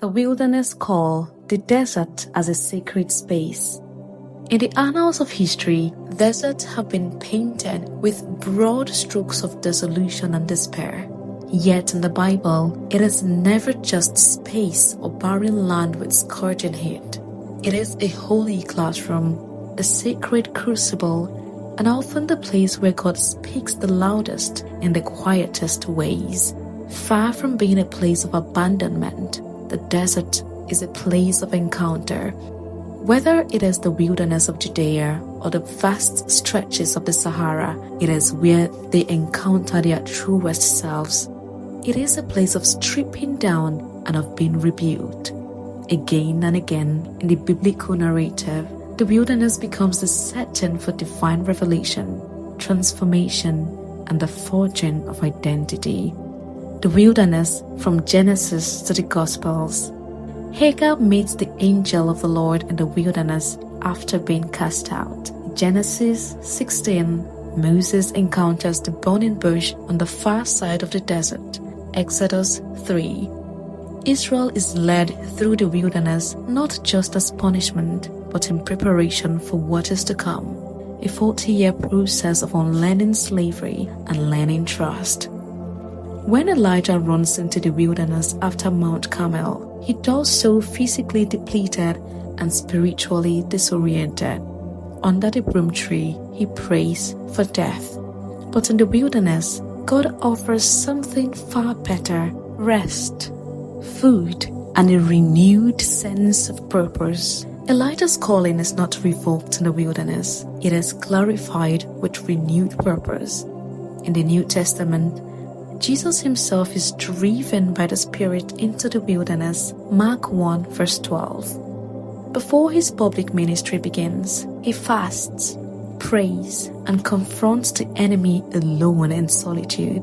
The wilderness call the desert as a sacred space. In the annals of history, deserts have been painted with broad strokes of dissolution and despair. Yet in the Bible, it is never just space or barren land with scorching heat. It is a holy classroom, a sacred crucible, and often the place where God speaks the loudest in the quietest ways. Far from being a place of abandonment, the desert is a place of encounter. Whether it is the wilderness of Judea or the vast stretches of the Sahara, it is where they encounter their truest selves. It is a place of stripping down and of being rebuilt. Again and again in the biblical narrative, the wilderness becomes the setting for divine revelation, transformation, and the forging of identity. The wilderness from Genesis to the Gospels. Hagar meets the angel of the Lord in the wilderness after being cast out. Genesis 16. Moses encounters the burning bush on the far side of the desert. Exodus 3. Israel is led through the wilderness not just as punishment, but in preparation for what is to come. A 40-year process of unlearning slavery and learning trust. When Elijah runs into the wilderness after Mount Carmel, he does so physically depleted and spiritually disoriented. Under the broom tree, he prays for death. But in the wilderness, God offers something far better: rest, food, and a renewed sense of purpose. Elijah's calling is not revoked in the wilderness. It is clarified with renewed purpose. In the New Testament, Jesus himself is driven by the Spirit into the wilderness. Mark 1 verse 12. Before his public ministry begins, he fasts, prays, and confronts the enemy alone in solitude.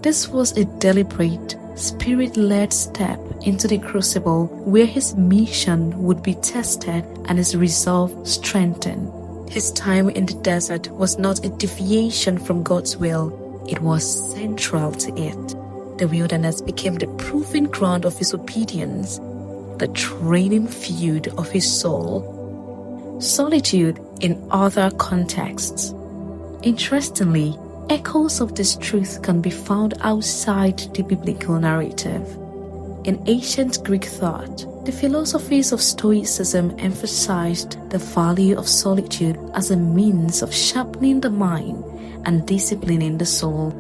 This was a deliberate, Spirit-led step into the crucible where his mission would be tested and his resolve strengthened. His time in the desert was not a deviation from God's will. It was central to it. The wilderness became the proving ground of his obedience, the training field of his soul. Solitude in other contexts. Interestingly, echoes of this truth can be found outside the biblical narrative. In ancient Greek thought, the philosophies of Stoicism emphasized the value of solitude as a means of sharpening the mind and disciplining the soul.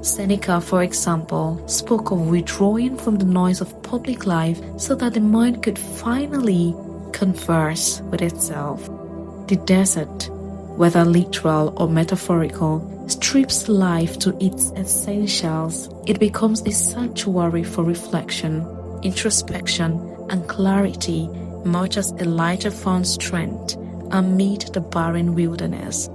Seneca, for example, spoke of withdrawing from the noise of public life so that the mind could finally converse with itself. The desert, whether literal or metaphorical, strips life to its essentials. It becomes a sanctuary for reflection, introspection, and clarity, much as Elijah found strength amid the barren wilderness.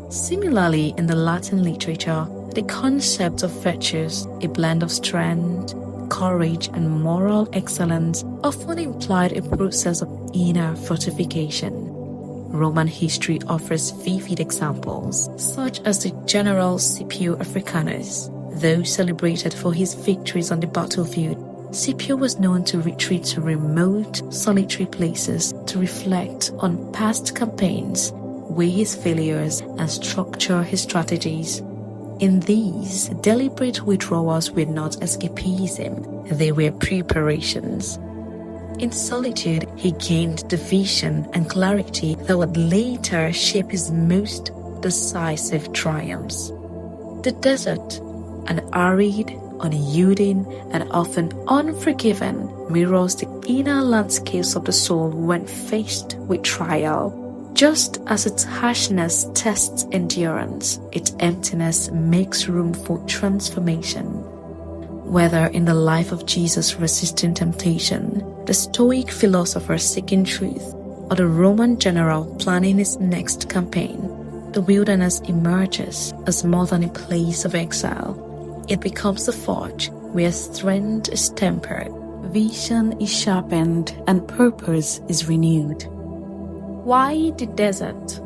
Similarly, in the Latin literature, the concept of virtues, a blend of strength, courage, and moral excellence, often implied a process of inner fortification. Roman history offers vivid examples, such as the general Scipio Africanus. Though celebrated for his victories on the battlefield, Scipio was known to retreat to remote, solitary places to reflect on past campaigns, weigh his failures, and structure his strategies. In these, deliberate withdrawals were not escapism, they were preparations. In solitude, he gained the vision and clarity that would later shape his most decisive triumphs. The desert, an arid, unyielding, and often unforgiving, mirrors the inner landscapes of the soul when faced with trial. Just as its harshness tests endurance, its emptiness makes room for transformation. Whether in the life of Jesus resisting temptation, the Stoic philosopher seeking truth, or the Roman general planning his next campaign, the wilderness emerges as more than a place of exile. It becomes the forge where strength is tempered, vision is sharpened, and purpose is renewed. Why the desert?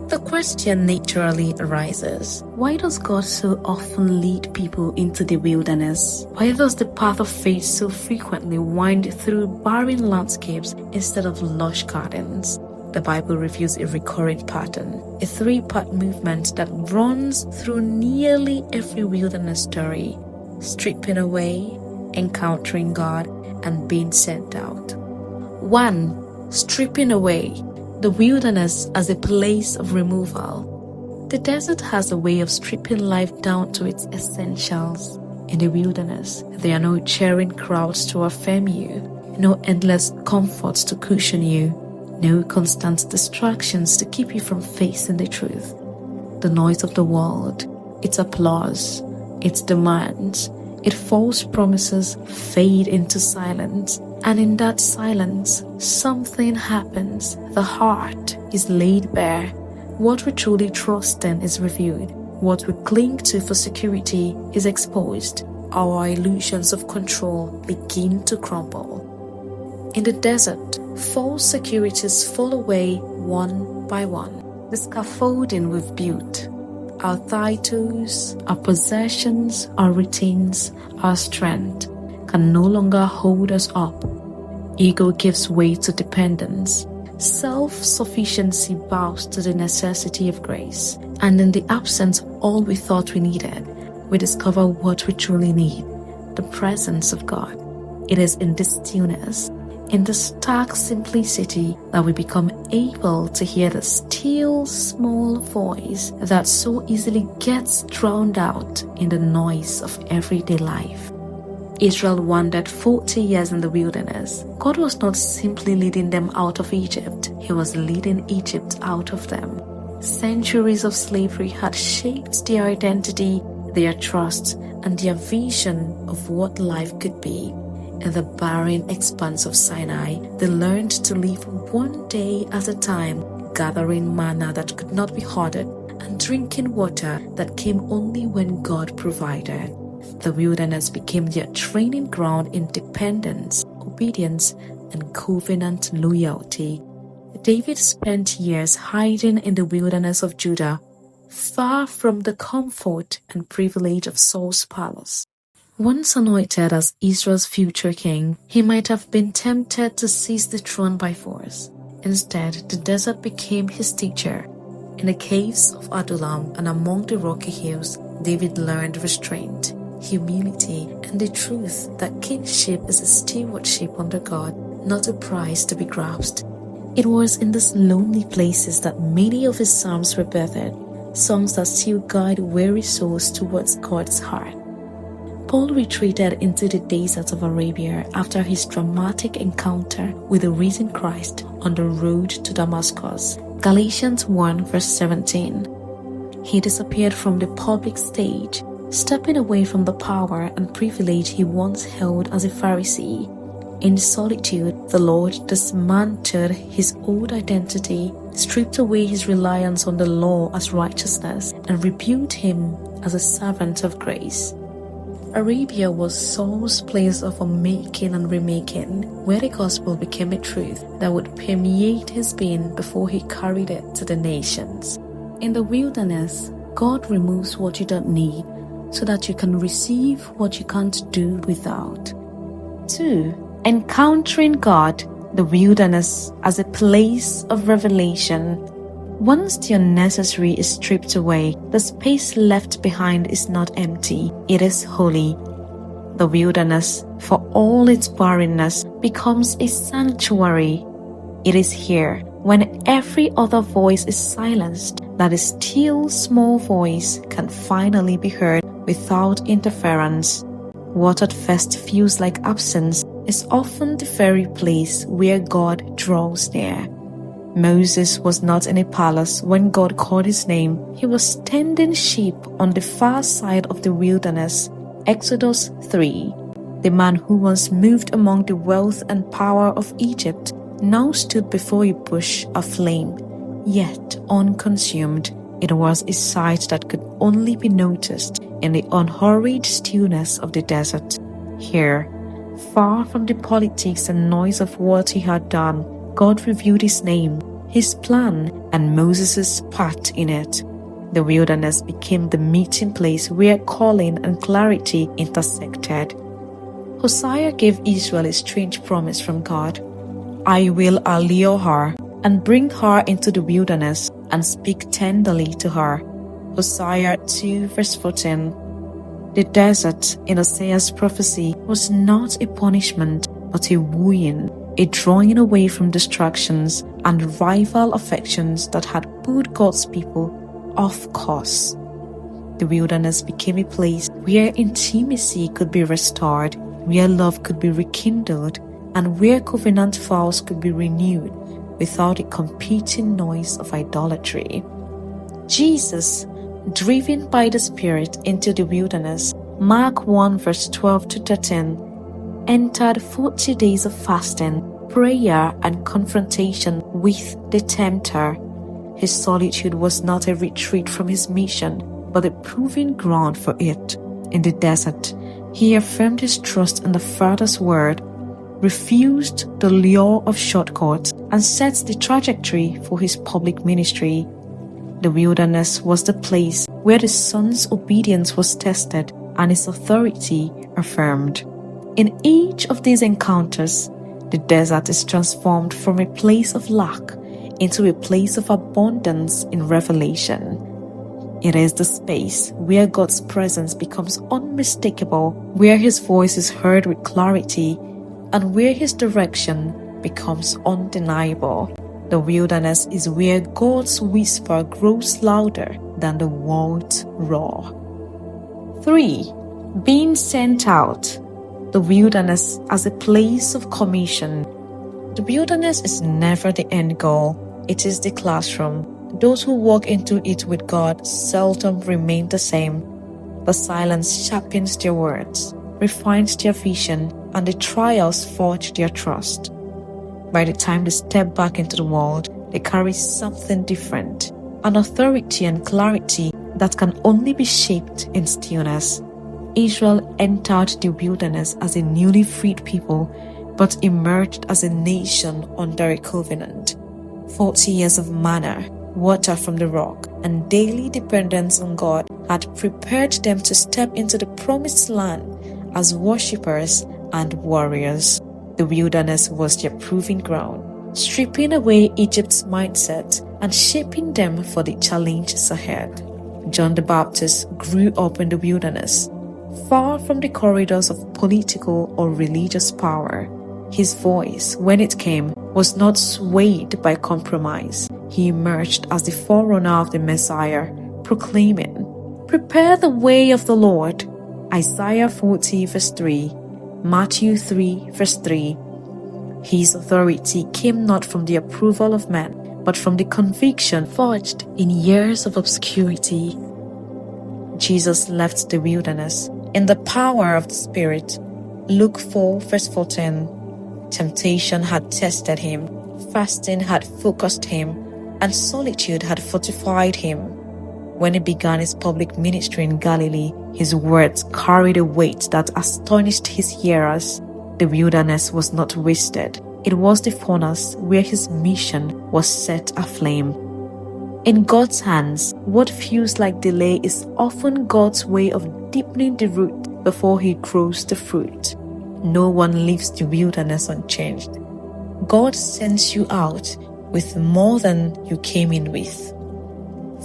The question naturally arises, why does God so often lead people into the wilderness? Why does the path of faith so frequently wind through barren landscapes instead of lush gardens? The Bible reveals a recurring pattern, a three-part movement that runs through nearly every wilderness story: stripping away, encountering God, and being sent out. 1. Stripping away. The wilderness as a place of removal. The desert has a way of stripping life down to its essentials. In the wilderness, there are no cheering crowds to affirm you, no endless comforts to cushion you, no constant distractions to keep you from facing the truth. The noise of the world, its applause, its demands, its false promises fade into silence. And in that silence, something happens. The heart is laid bare. What we truly trust in is revealed. What we cling to for security is exposed. Our illusions of control begin to crumble. In the desert, false securities fall away one by one. The scaffolding we've built, our titles, our possessions, our routines, our strength, can no longer hold us up. Ego gives way to dependence. Self-sufficiency bows to the necessity of grace. And in the absence of all we thought we needed, we discover what we truly need: the presence of God. It is in this stillness, in the stark simplicity, that we become able to hear the still small voice that so easily gets drowned out in the noise of everyday life. Israel wandered 40 years in the wilderness. God was not simply leading them out of Egypt, He was leading Egypt out of them. Centuries of slavery had shaped their identity, their trust, and their vision of what life could be. In the barren expanse of Sinai, they learned to live one day at a time, gathering manna that could not be hoarded and drinking water that came only when God provided. The wilderness became their training ground in dependence, obedience, and covenant loyalty. David spent years hiding in the wilderness of Judah, far from the comfort and privilege of Saul's palace. Once anointed as Israel's future king, he might have been tempted to seize the throne by force. Instead, the desert became his teacher. In the caves of Adullam and among the rocky hills, David learned restraint, humility, and the truth that kingship is a stewardship under God, not a prize to be grasped. It was in these lonely places that many of his psalms were birthed, songs that still guide weary souls towards God's heart. Paul retreated into the deserts of Arabia after his dramatic encounter with the risen Christ on the road to Damascus. Galatians 1 verse 17. He disappeared from the public stage, stepping away from the power and privilege he once held as a Pharisee. In solitude, the Lord dismantled his old identity, stripped away his reliance on the law as righteousness, and rebuilt him as a servant of grace. Arabia was Saul's place of unmaking and remaking, where the gospel became a truth that would permeate his being before he carried it to the nations. In the wilderness, God removes what you don't need so that you can receive what you can't do without. 2. Encountering God, the wilderness as a place of revelation. Once the unnecessary is stripped away, the space left behind is not empty, it is holy. The wilderness, for all its barrenness, becomes a sanctuary. It is here, when every other voice is silenced, that a still small voice can finally be heard without interference. What at first feels like absence is often the very place where God draws near. Moses was not in a palace when God called his name. He was tending sheep on the far side of the wilderness. Exodus 3. The man who once moved among the wealth and power of Egypt now stood before a bush aflame, yet unconsumed. It was a sight that could only be noticed in the unhurried stillness of the desert. Here, far from the politics and noise of what he had done, God revealed his name. His plan, and Moses' part in it. The wilderness became the meeting place where calling and clarity intersected. Hosea gave Israel a strange promise from God. I will allure her and bring her into the wilderness and speak tenderly to her. Hosea 2 verse 14. The desert in Hosea's prophecy was not a punishment but a wooing, a drawing away from distractions and rival affections that had put God's people off course. The wilderness became a place where intimacy could be restored, where love could be rekindled, and where covenant vows could be renewed without the competing noise of idolatry. Jesus, driven by the Spirit into the wilderness, Mark 1 verse 12 to 13, entered 40 days of fasting, prayer, and confrontation with the tempter. His solitude was not a retreat from his mission, but a proving ground for it. In the desert, he affirmed his trust in the Father's word, refused the lure of shortcuts, and set the trajectory for his public ministry. The wilderness was the place where the Son's obedience was tested and his authority affirmed. In each of these encounters, the desert is transformed from a place of lack into a place of abundance in revelation. It is the space where God's presence becomes unmistakable, where His voice is heard with clarity, and where His direction becomes undeniable. The wilderness is where God's whisper grows louder than the world's roar. 3. Being sent out. The wilderness as a place of commission. The wilderness is never the end goal. It is the classroom. Those who walk into it with God seldom remain the same. The silence sharpens their words, refines their vision, and the trials forge their trust. By the time they step back into the world, they carry something different, an authority and clarity that can only be shaped in stillness. Israel entered the wilderness as a newly freed people, but emerged as a nation under a covenant. 40 years of manna, water from the rock, and daily dependence on God had prepared them to step into the promised land as worshippers and warriors. The wilderness was their proving ground, stripping away Egypt's mindset and shaping them for the challenges ahead. John the Baptist grew up in the wilderness, far from the corridors of political or religious power. His voice, when it came, was not swayed by compromise. He emerged as the forerunner of the Messiah, proclaiming, "Prepare the way of the Lord." Isaiah 40 verse 3, Matthew 3 verse 3. His authority came not from the approval of men, but from the conviction forged in years of obscurity. Jesus left the wilderness in the power of the Spirit. Luke 4 verse 14. Temptation had tested him, fasting had focused him, and solitude had fortified him. When he began his public ministry in Galilee, his words carried a weight that astonished his hearers. The wilderness was not wasted. It was the furnace where his mission was set aflame. In God's hands, what feels like delay is often God's way of deepening the root before He grows the fruit. No one leaves the wilderness unchanged. God sends you out with more than you came in with.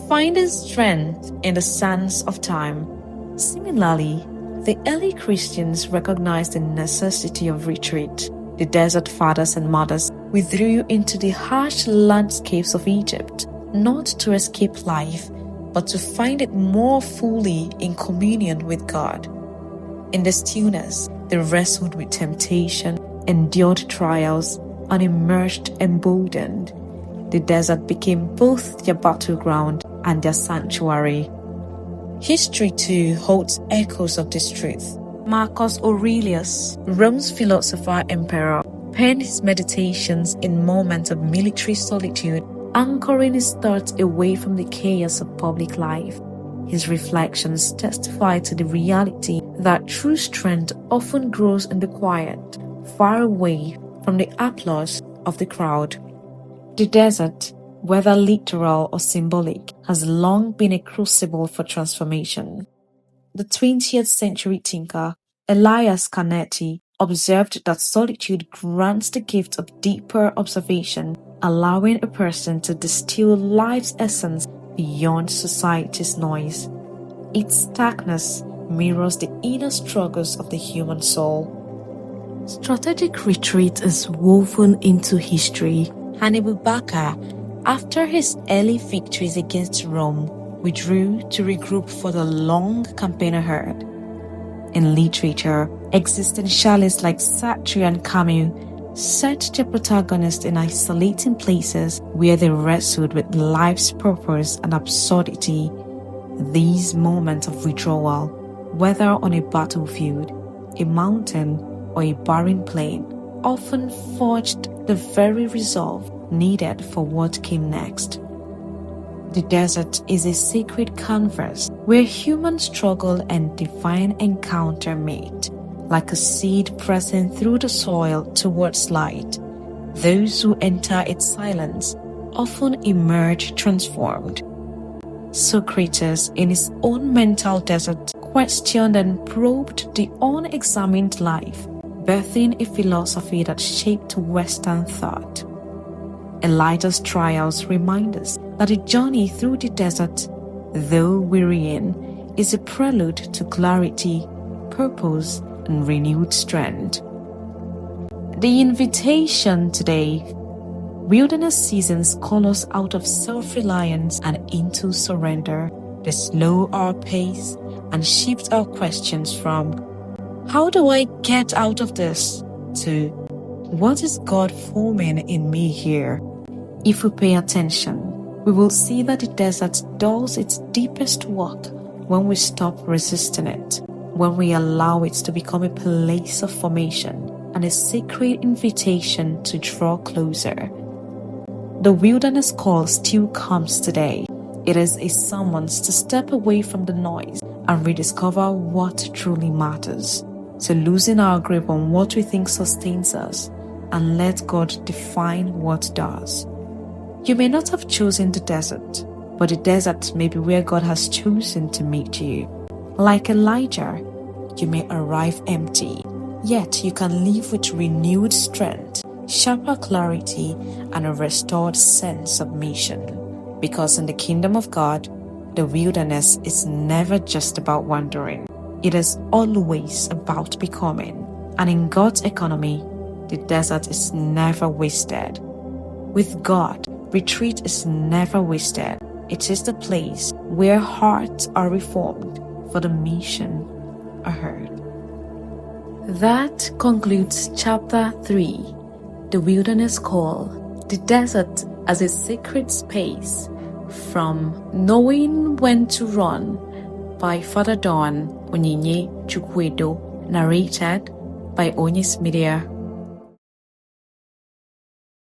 Finding strength in the sands of time. Similarly, the early Christians recognized the necessity of retreat. The desert fathers and mothers withdrew into the harsh landscapes of Egypt, not to escape life, but to find it more fully in communion with God. In the stillness, they wrestled with temptation, endured trials, and emerged emboldened. The desert became both their battleground and their sanctuary. History too holds echoes of this truth. Marcus Aurelius, Rome's philosopher emperor, penned his meditations in moments of military solitude, anchoring his thoughts away from the chaos of public life. His reflections testify to the reality that true strength often grows in the quiet, far away from the applause of the crowd. The desert, whether literal or symbolic, has long been a crucible for transformation. The 20th century thinker Elias Canetti observed that solitude grants the gift of deeper observation, allowing a person to distill life's essence beyond society's noise. Its starkness mirrors the inner struggles of the human soul. Strategic retreat is woven into history. Hannibal Barca, after his early victories against Rome, withdrew to regroup for the long campaign ahead. In literature, existentialists like Sartre and Camus set their protagonists in isolating places where they wrestled with life's purpose and absurdity. These moments of withdrawal, whether on a battlefield, a mountain, or a barren plain, often forged the very resolve needed for what came next. The desert is a sacred canvas where human struggle and divine encounter meet, like a seed pressing through the soil towards light. Those who enter its silence often emerge transformed. Socrates, in his own mental desert, questioned and probed the unexamined life, birthing a philosophy that shaped Western thought. Elijah's trials remind us that a journey through the desert, though wearying, is a prelude to clarity, purpose, and renewed strength. The invitation today: wilderness seasons call us out of self-reliance and into surrender. They slow our pace and shift our questions from "How do I get out of this?" to "What is God forming in me here?" If we pay attention, we will see that the desert does its deepest work when we stop resisting it, when we allow it to become a place of formation and a sacred invitation to draw closer. The wilderness call still comes today. It is a summons to step away from the noise and rediscover what truly matters, to loosen our grip on what we think sustains us and let God define what does. You may not have chosen the desert, but the desert may be where God has chosen to meet you. Like Elijah, you may arrive empty, yet you can leave with renewed strength, sharper clarity, and a restored sense of mission. Because in the kingdom of God, the wilderness is never just about wandering. It is always about becoming. And in God's economy, the desert is never wasted. With God, retreat is never wasted. It is the place where hearts are reformed for the mission ahead. That concludes Chapter 3, The Wilderness Call, the Desert as a Sacred Space, from Knowing When to Run by Father Don Onyinye Chukwedo, narrated by Onyis Media.